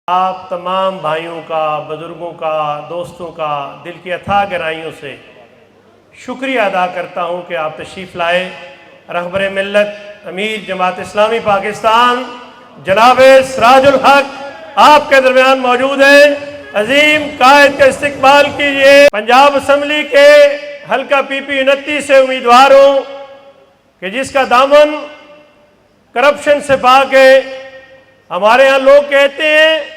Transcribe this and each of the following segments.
आप तमाम भाइयों का, बुज़ुर्गों का, दोस्तों का दिल की अथाह गहराइयों से शुक्रिया अदा करता हूँ कि आप तशरीफ़ लाए। रहबर मिल्लत अमीर जमात इस्लामी पाकिस्तान जनाब सिराजुल हक आपके दरमियान मौजूद हैं। अजीम कायद का इस्तकबाल कीजिए। पंजाब असम्बली के हल्का PP 29 से उम्मीदवार हूँ कि जिसका दामन करप्शन से पाक है। हमारे यहाँ लोग कहते हैं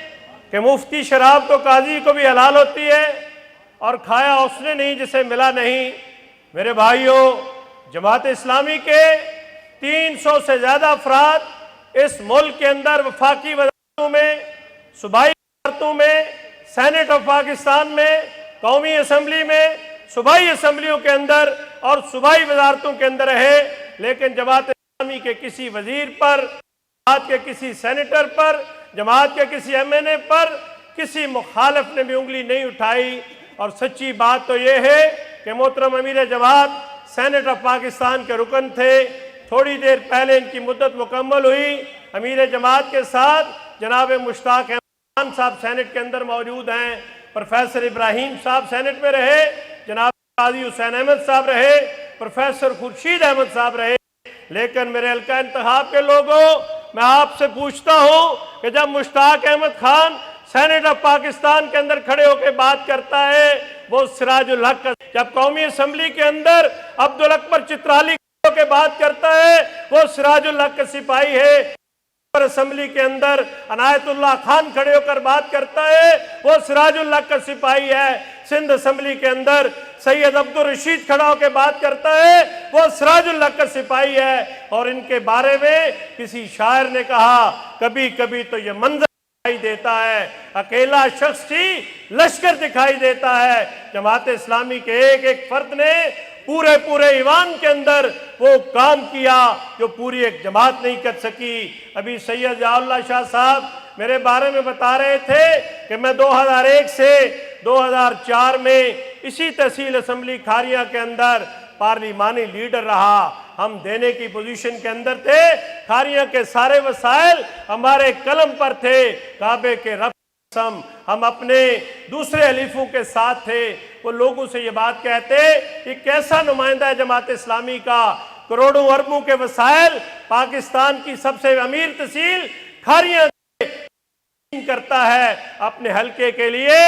कि मुफ्ती शराब तो काजी को भी हलाल होती है और खाया उसने नहीं जिसे मिला नहीं। मेरे भाइयों, जमात इस्लामी के 300 से ज़्यादा अफराद इस मुल्क के अंदर वफाकी वज़ारतों में, सूबाई वज़ारतों में, सेनेट ऑफ पाकिस्तान में, कौमी असम्बली में, सूबाई असम्बलियों के अंदर और सूबाई वज़ारतों के अंदर है। लेकिन जमात इस्लामी के किसी वजीर पर, जमात के किसी सेनेटर पर, जमात के किसी MNA पर किसी मुखालिफ ने भी उंगली नहीं उठाई। और सच्ची बात तो ये है कि मोहतरम अमीर जमात सेनेट ऑफ पाकिस्तान के रुकन थे। थोड़ी देर पहले इनकी मुद्दत मुकम्मल हुई। अमीर जमात के साथ जनाब मुश्ताक अहमद खान साहब सेनेट के अंदर मौजूद हैं, प्रोफेसर इब्राहिम साहब सेनेट में रहे, जनाब काजी हुसैन अहमद साहब रहे, प्रोफेसर खुर्शीद अहमद साहब रहे। लेकिन मेरे हल्का इंतखाब के लोगों, मैं आपसे पूछता हूं कि जब मुश्ताक अहमद खान सेनेट ऑफ पाकिस्तान के अंदर खड़े होकर बात करता है वो सिराजुल हक, जब कौमी असम्बली के अंदर अब्दुल अकबर चित्राली के बात करता है वो सिराजुल हक का सिपाही है, असम्बली के अंदर अनायतुल्लाह खान खड़े होकर बात करता है वो सिराजुल हक का सिपाही है, सिंध असम्बली के अंदर सैयद अब्दुल रशीद खड़ा होकर बात करता है वो सिराजुल हक का सिपाही है। और इनके बारे में किसी शायर ने कहा, कभी कभी तो ये मंजर दिखाई देता है, अकेला शख्स ही लश्कर दिखाई देता है। जमात इस्लामी के एक एक फर्द ने पूरे पूरे ईवान के अंदर वो काम किया जो पूरी एक जमात नहीं कर सकी। अभी सैयद जआउल्लाह शाह साहब मेरे बारे में बता रहे थे कि मैं 2001 से 2004 में इसी तहसील असम्बली खारिया के अंदर पार्लिमानी लीडर रहा। हम देने की पोजीशन के अंदर थे, खारिया के सारे वसाइल हमारे कलम पर थे। काबे के रब हम अपने दूसरे अलीफों के साथ थे। वो लोगों से ये बात कहते कि कैसा नुमाइंदा है जमात इस्लामी का, करोड़ों अरबों के वसाइल पाकिस्तान की सबसे अमीर तहसील खारिया करता है, अपने हल्के के लिए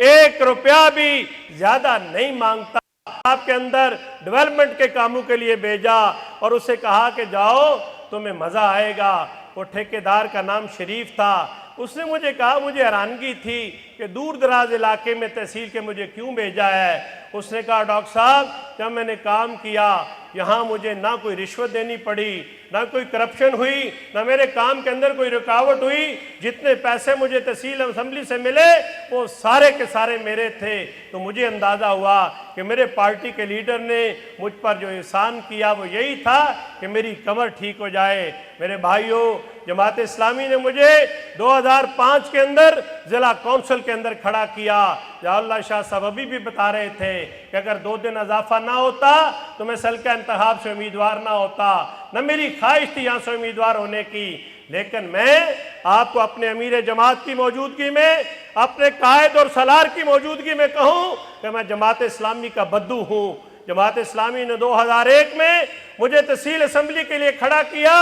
1 रुपया भी ज्यादा नहीं मांगता। आपके अंदर डेवलपमेंट के कामों के लिए भेजा और उसे कहा कि जाओ तुम्हें मजा आएगा। वो ठेकेदार का नाम शरीफ था। उसने मुझे कहा, मुझे हैरानगी थी कि दूर दराज इलाके में तहसील के मुझे क्यों भेजा है। उसने कहा, डॉक्टर साहब जब मैंने काम किया यहाँ मुझे ना कोई रिश्वत देनी पड़ी, ना कोई करप्शन हुई, ना मेरे काम के अंदर कोई रुकावट हुई। जितने पैसे मुझे तहसील असम्बली से मिले वो सारे के सारे मेरे थे। तो मुझे अंदाज़ा हुआ कि मेरे पार्टी के लीडर ने मुझ पर जो एहसान किया वो यही था कि मेरी कमर ठीक हो जाए। मेरे भाइयों, जमात इस्लामी ने मुझे 2005 के अंदर ज़िला कौंसिल के अंदर खड़ा किया। जआउल्लाह शाह साहब अभी भी बता रहे थे कि अगर 2 दिन इजाफा ना होता तो मैं सल का इंतखाब से उम्मीदवार ना होता, न मेरी ख्वाहिश थी यहाँ से उम्मीदवार होने की। लेकिन मैं आपको अपने अमीर जमात की मौजूदगी में, अपने कायद और सलार की मौजूदगी में कहूँ कि मैं जमात इस्लामी का बद्दू हूँ। जमात इस्लामी ने 2001 में मुझे तहसील असम्बली के लिए खड़ा किया।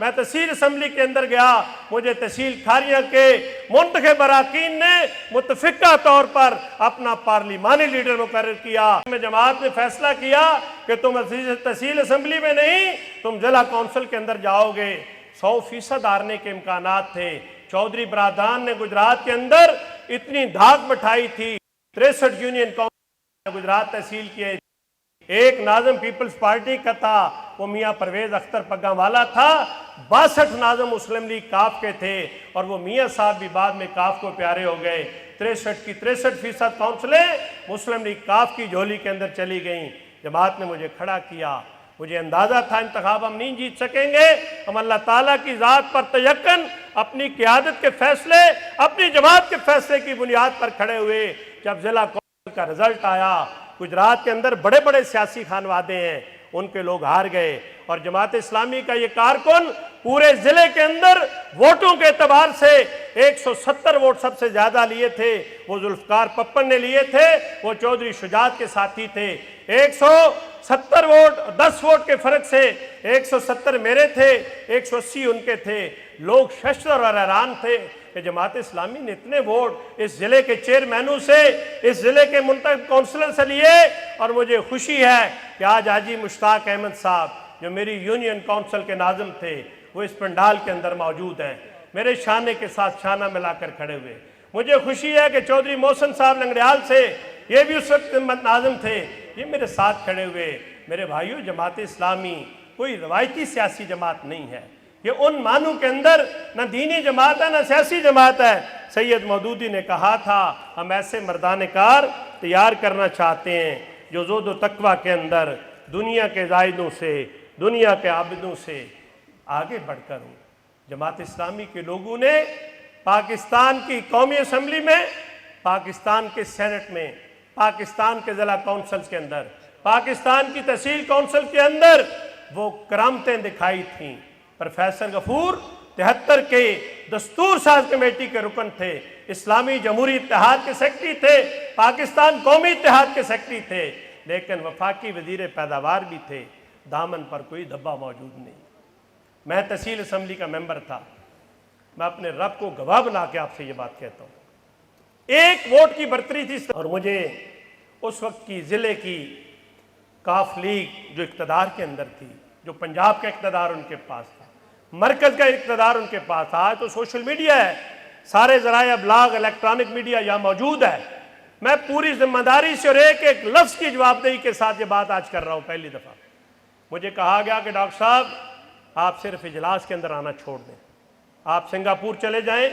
मैं तहसील असम्बली के अंदर गया, मुझे तहसील खारिया के मुंतखब अरकान ने मुतफिका तौर पर अपना पार्लिमानी लीडर मुकर्रर किया। मैं जमात ने फैसला किया कि तुम तहसील असम्बली में नहीं, तुम जिला कौंसिल के अंदर जाओगे। 100% हारने के इम्कानात थे। चौधरी बरादरान ने गुजरात के अंदर इतनी धाक बैठाई थी, 63 यूनियन काउंसिल गुजरात तहसील किए। एक नाज़म पीपल्स पार्टी का था, वो मियाँ परवेज अख्तर पग्गावाला था। 62 नाज़म मुस्लिम लीग काफ के थे और वो मियाँ साहब भी बाद में काफ को प्यारे हो गए। 63 की 63% काउंसिलें मुस्लिम लीग काफ की झोली के अंदर चली गईं। जमात ने मुझे खड़ा किया। मुझे अंदाज़ा था इंतखाब हम नहीं जीत सकेंगे। हम अल्लाह ताला की ज़ात पर तयक्कन अपनी क़यादत के फैसले, अपनी जमात के फैसले की बुनियाद पर खड़े हुए। जब ज़िला कौंसिल का रिजल्ट आया, गुजरात के अंदर बड़े बड़े सियासी खानवादे हैं, उनके लोग हार गए और जमात इस्लामी का ये कारकुन पूरे जिले के अंदर वोटों के एतबार से 170 वोट सबसे ज्यादा लिए थे वो जुल्फकार पप्पन ने लिए थे, वो चौधरी शुजात के साथी थे। 170 वोट 10 वोट के फर्क से 170 मेरे थे, 180 उनके थे। लोग शशर और हैरान थे कि जमात इस्लामी ने इतने वोट इस जिले के चेयरमैनों से, इस जिले के मुंतखब काउंसलर से लिए। और मुझे खुशी है कि आज हाजी मुश्ताक अहमद साहब जो मेरी यूनियन काउंसिल के नाज़िम थे वो इस पंडाल के अंदर मौजूद हैं, मेरे शाने के साथ शाना मिलाकर खड़े हुए। मुझे खुशी है कि चौधरी मोहसिन साहब लंगड़ियाल से, ये भी उस वक्त नाज़िम थे, ये मेरे साथ खड़े हुए। मेरे भाइयों, जमात इस्लामी कोई रवायती सियासी जमात नहीं है, ये उन मानों के अंदर न दीनी जमात है न सियासी जमात है। सैयद मौदूदी ने कहा था, हम ऐसे मर्दान कार तैयार करना चाहते हैं जो ज़ोद तकवा के अंदर दुनिया के जायदों से, दुनिया के आबिदों से आगे बढ़कर हूँ। जमात इस्लामी के लोगों ने पाकिस्तान की कौमी असम्बली में, पाकिस्तान के सेनेट में, पाकिस्तान के ज़िला काउंसिल्स के अंदर, पाकिस्तान की तहसील काउंसिल के अंदर वो करामतें दिखाई थीं। प्रोफेसर गफूर 73 के दस्तूर साज कमेटी के रुकन थे, इस्लामी जमहूरी इत्तेहाद के सेक्रेटरी थे, पाकिस्तान कौमी इत्तेहाद के सेक्रेटरी थे, लेकिन वफाकी वजीर पैदावार भी थे। दामन पर कोई धब्बा मौजूद नहीं। मैं तहसील असम्बली का मेंबर था। मैं अपने रब को गवाह बना के आपसे ये बात कहता हूँ, एक वोट की बर्तरी थी। और मुझे उस वक्त की ज़िले की काफ लीग जो इक़्तिदार के अंदर थी, जो पंजाब का इक़्तिदार उनके पास था, मरकज़ का इक़्तिदार उनके पास था। आज तो सोशल मीडिया है, सारे ज़राए अबलाग इलेक्ट्रॉनिक मीडिया यहाँ मौजूद है। मैं पूरी जिम्मेदारी से और एक एक लफ्ज़ की जवाबदेही के साथ ये बात आज कर रहा हूँ। पहली दफ़ा मुझे कहा गया कि डॉक्टर साहब आप सिर्फ इजलास के अंदर आना छोड़ दें, आप सिंगापुर चले जाएं,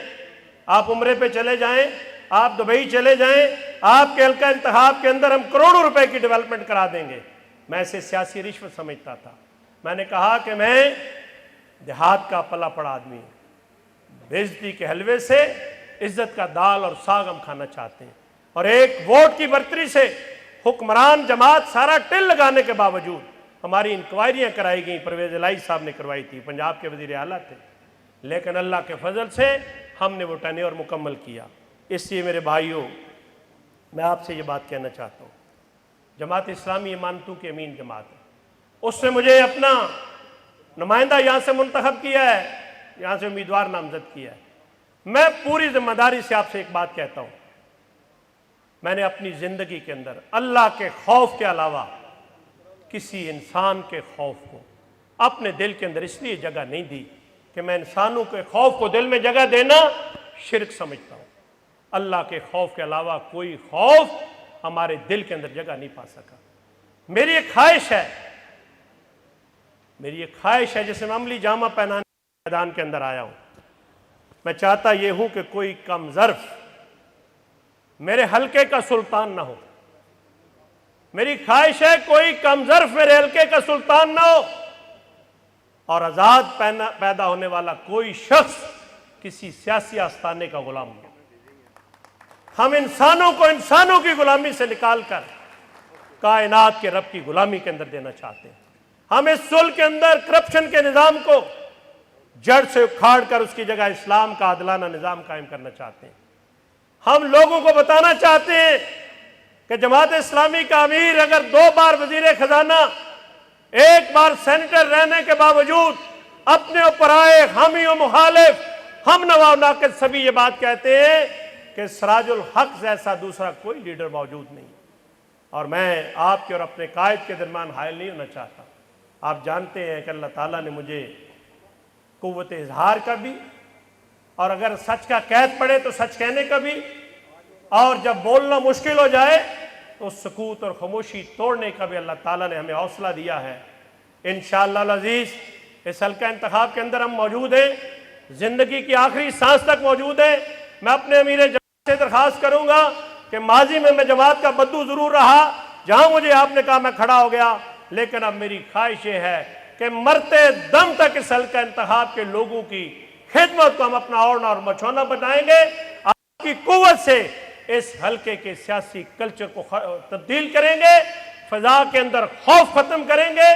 आप उम्रे पे चले जाएं, आप दुबई चले जाएं, आपके हल्का इंतखाब के अंदर हम करोड़ों रुपए की डेवलपमेंट करा देंगे। मैं इसे सियासी रिश्वत समझता था। मैंने कहा कि मैं देहात का पला पड़ा आदमी हूँ, बेइज्जती के हलवे से इज्जत का दाल और साग हम खाना चाहते हैं। और एक वोट की बर्तरी से हुक्मरान जमात सारा टिल लगाने के बावजूद हमारी इंक्वायरियाँ कराई गई। परवेज इलाही साहब ने करवाई थी, पंजाब के वजीर आला थे, लेकिन अल्लाह के फजल से हमने वो टेन्योर मुकम्मल किया। इसलिए मेरे भाइयों, मैं आपसे ये बात कहना चाहता हूँ, जमात इस्लामी इमानतों की अमीन जमात है, उसने मुझे अपना नुमाइंदा यहाँ से मुंतखब किया है, यहाँ से उम्मीदवार नामजद किया है। मैं पूरी जिम्मेदारी से आपसे एक बात कहता हूँ, मैंने अपनी ज़िंदगी के अंदर अल्लाह के खौफ के अलावा किसी इंसान के खौफ को अपने दिल के अंदर इसलिए जगह नहीं दी कि मैं इंसानों के खौफ को दिल में जगह देना शिरक समझता हूँ। अल्लाह के खौफ के अलावा कोई खौफ हमारे दिल के अंदर जगह नहीं पा सका। मेरी एक ख्वाहिश है, मेरी एक ख्वाहिश है, जैसे मैं अमली जामा पहनाने मैदान के अंदर आया हूँ, मैं चाहता ये हूँ कि कोई कमज़र्फ मेरे हल्के का सुल्तान ना हो। मेरी ख्वाहिश है कोई कमज़र्फ मेरे हल्के का सुल्तान ना हो, और आज़ाद पैदा होने वाला कोई शख्स किसी सियासी आस्थाने का गुलाम हो। हम इंसानों को इंसानों की गुलामी से निकालकर कायनात के रब की गुलामी के अंदर देना चाहते हैं। हम इस सुल्ह के अंदर करप्शन के निज़ाम को जड़ से उखाड़ कर उसकी जगह इस्लाम का आदलाना निज़ाम कायम करना चाहते हैं। हम लोगों को बताना चाहते हैं कि जमात इस्लामी का अमीर अगर 2 बार वजीर खजाना, 1 बार सेनेटर रहने के बावजूद अपने ऊपर आए हामी और मुखालिफ, हम नवा नाक़िद सभी ये बात कहते हैं कि सिराजुल हक जैसा दूसरा कोई लीडर मौजूद नहीं। और मैं आपके और अपने कायद के दरमियान हायल नहीं होना चाहता। आप जानते हैं कि अल्लाह ताला ने मुझे क़ुव्वत इज़हार का भी, और अगर सच का कैद पड़े तो सच कहने का भी, और जब बोलना मुश्किल हो जाए तो सुकूत और खामोशी तोड़ने का भी अल्लाह ताला ने हमें हौसला दिया है। इंशाअल्लाह अज़ीज़ इस हल्का इंतखाब के अंदर हम मौजूद हैं, ज़िंदगी की आखिरी सांस तक मौजूद हैं। मैं अपने अमीर जमात से दरख्वास्त करूँगा कि माजी में मैं जमात का बद्दू ज़रूर रहा, जहाँ मुझे आपने कहा मैं खड़ा हो गया, लेकिन अब मेरी ख्वाहिश ये है कि मरते दम तक इस हल्का इंतखाब के लोगों की खिदमत को हम अपना ओढ़ना और मछोना बनाएंगे। आपकी कुव्वत से इस हल्के के सियासी कल्चर को तब्दील करेंगे, फजा के अंदर खौफ खत्म करेंगे,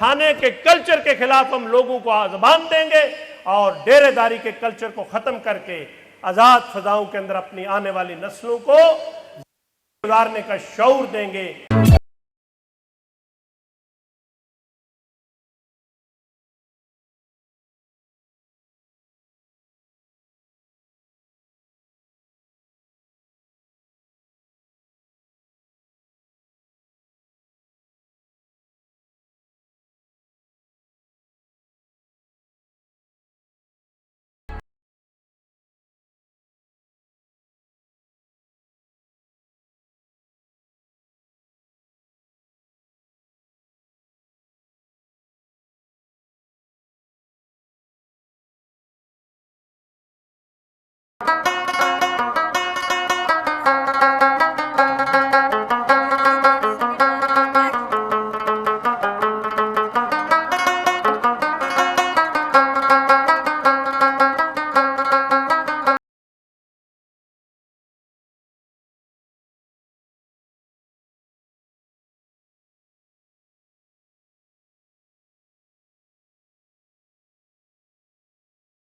थाने के कल्चर के खिलाफ हम लोगों को ज़बान देंगे और डेरेदारी के कल्चर को खत्म करके आजाद फजाओं के अंदर अपनी आने वाली नस्लों को गुजारने का शऊर देंगे।